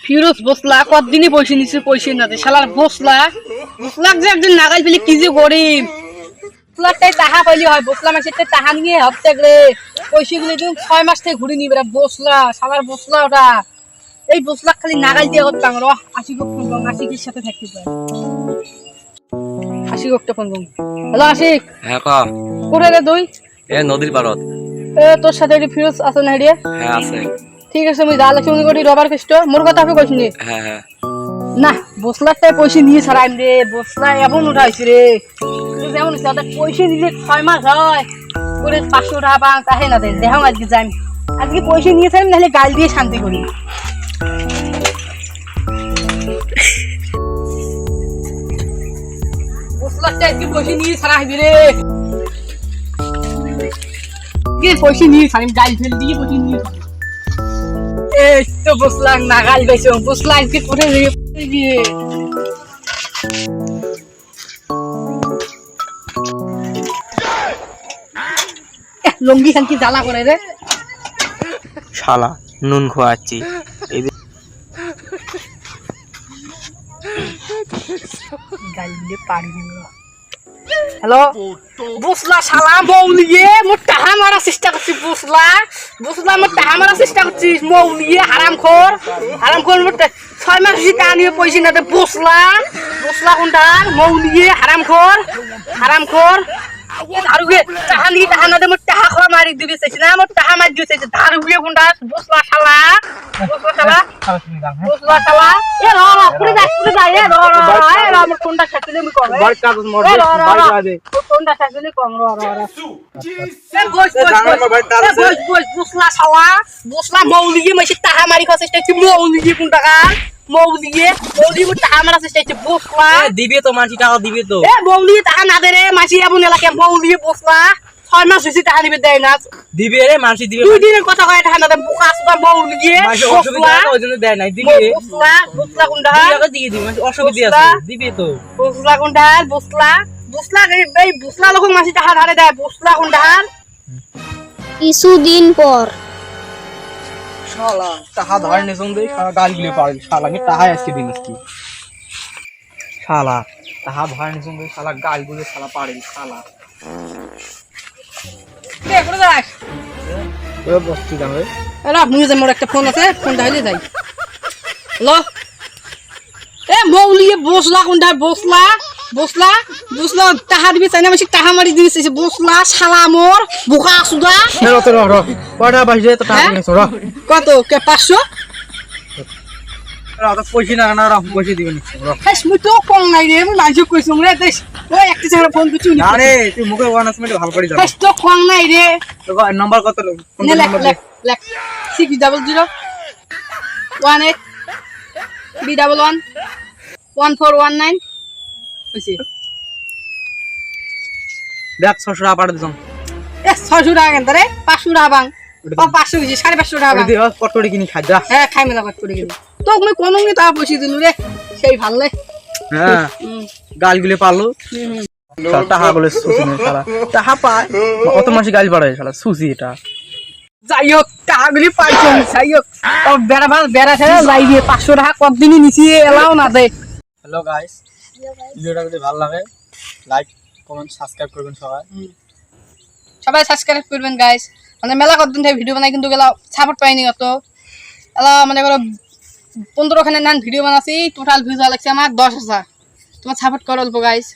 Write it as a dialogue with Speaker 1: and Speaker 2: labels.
Speaker 1: ফিরোজ বসলা কতদিনই পয়সা নিচ্ছে পয়সা না দে শালার বসলা বসলাক যে একদিন নাগাল ফেলে কি যে গরিব বসলাকটাই টাকা পাইলে হয় বসলা মাসের টাকা নিয়ে হপ্তে গেলে পয়সাগুলো তুমি 6 মাস থেকে ঘুরে নিবে বসলা শালার বসলা ওটা এই বসলাক খালি নাগাল দিয়ে করতাম র আশিক আশিকের সাথে থাকতে পারে আশিক একটা ফোন করুন হ্যালো আশিক
Speaker 2: হ্যাঁ ক
Speaker 1: কোথায় রে তুই
Speaker 2: এ নদীর পারত
Speaker 1: তোর সাথে ফিরোজ আছে না রে
Speaker 2: হ্যাঁ আছে
Speaker 1: ঠিক আছে আমি যা লাগছে মনে করি রবার কৃষ্ণ মোর কথা আপনি কইছিনি
Speaker 2: হ্যাঁ হ্যাঁ
Speaker 1: না বসলাটাই পয়সা নিয়ে ছাড়াইম রে বসলা এমন উঠাইছি রে যেমন পয়সা নিলে 6 মাস হয় করে 500 টাকা পান তাহে না দেন দেখাম আজকে যাই আজকে পয়সা নিয়ে ছাড়াইম নাহলে গাল দিয়ে শান্তি করি বসলাটা আজকে পয়সা নিয়ে ছাড়াইবি রে কি পয়সা নিয়ে ছাড়িম গাল ফেল দিয়ে পয়সা নিয়ে এই তো বসলাম নাগাল বাইছো বসলাম কি করে গিয়ে লঙ্গি খান কি জ্বালা করে রে
Speaker 3: শালা নুন খোয়াচ্ছি
Speaker 1: হ্যালো বসলা শালা মৌলিয়ে মোর টাহা মারার চেষ্টা করছি বসলা বসলা মোর টাহা মারার চেষ্টা করছিস মৌলিয়ে হারামখোর মোর 6 মাস টাকা নিয়ে পয়সা না দে বসলা বসলা কোনটা মৌলিয়ে হারামখোর দারুগে টাহা নিয়ে টাহা না দে মোর টাহা খোয়া মারি দিবি চাইছি না মোর টাহা মারি দিবি চাইছি দারুগে কোনটা বসলা শালা এ র পুরে যা এ র মোর কোনটা খাইলে আমি কম বাড়ি কাগজ মোর বাড়ি দে কোনটা খাইলে কম র বসলা শালা বসলা মৌলিয়ে মাসি টাহা মারি খাওয়া চেষ্টা করছি মৌলিয়ে কোনটা মৌলিয়ে টাহা মারা চেষ্টা করছি বসলা
Speaker 3: দিবে তো মানসি টাকা দিবে তো
Speaker 1: এ মৌলিয়ে টাহা না দে রে মাসি এমন এলাকা মৌলিয়ে বসলা 6 মাস হইছে টাকা দিবে দেয় না
Speaker 3: দিবে রে মানসি দিবে
Speaker 1: 2 দিনের কথা কয় টাকা না দে বুকা সুদা মৌলিয়ে
Speaker 3: অসুবিধা আছে ওই জন্য দেয় নাই দিবে
Speaker 1: বসলা কোনটা
Speaker 3: টাকা দিয়ে দিবে মানসি অসুবিধা আছে দিবে তো
Speaker 1: বসলা কোনটা বসলা এই বসলা লোক মাসি টাকা ধারে দেয় বসলা কোনটা
Speaker 4: কিছুদিন পর
Speaker 3: শালা টাকা ধার নেছং দেই শালা গাল গিলে পারে শালা কি টাকা আজকে দিন আজকে শালা টাকা ধার নেছং দেই শালা গাল গিলে শালা পারে শালা
Speaker 1: কে করে যাস
Speaker 3: এ বসছি জানো
Speaker 1: এরা মুজে মোর একটা ফোন আছে ফোন ডাইলে যাই হ্যালো এ মৌলিয়ে বসলা কোনটা বসলা টাকা দিবি চাইনা মাসি টাকা মারি দিবি বসলা শালা মোর বুকা সুদা
Speaker 3: র কয়টা বাজে তো টাকা নেছ র
Speaker 1: কত কে 500
Speaker 3: র তো পয়সা না না র পয়সা দিবেন র
Speaker 1: হেস মুই তো কম নাই রে মুই মাঝে কইছম রে দেখ ওই একটা ছেলে ফোন দিছু নি
Speaker 3: আরে তুই মুখে অ্যানাউন্সমেন্ট ভালো করে জানো
Speaker 1: হেস তো কম নাই রে
Speaker 3: তো নাম্বার কত ফোন নাম্বার
Speaker 1: লেখ 600 18 B11 1419 হইছে
Speaker 3: দেখ 600 টাকা পাঠা দিছং
Speaker 1: এ 600 টাকা কেন রে 500 টাকা বাং 500 হইছে 550 টাকা বাং
Speaker 3: দি কটড়ি কিনি খা যা
Speaker 1: হ্যাঁ খাই মেলা করে গেলি তো মই কোন নি টাকা পয়সা দিলু রে সেই ভাললে
Speaker 3: হ্যাঁ গাল গুলে পারলো টাকা গুলো সুসি নে শালা টাকা পায় অত মাসি গাল পাড়ায় শালা সুসি এটা
Speaker 1: যাই হোক টাকাগুলি পাইছো যাই হোক বেড়া ছেড়ে যাই দিয়ে 500 টাকা কতদিনই নিছি এলাও না দে
Speaker 3: হ্যালো গাইস ভিডিওটা যদি ভালো লাগে লাইক কমেন্ট সাবস্ক্রাইব করবেন
Speaker 1: সবাই সাবস্ক্রাইব করবেন গাইস মানে মেলা কতদিন থেকে ভিডিও বানাই কিন্তু গেলা সাপোর্ট পাইনি অত এলা মানে করো 15 খানে নান ভিডিও বানাছি টোটাল ভিউজ লাগছে আমার 10,000 তোমার সাপোর্ট করো অল্প গাইস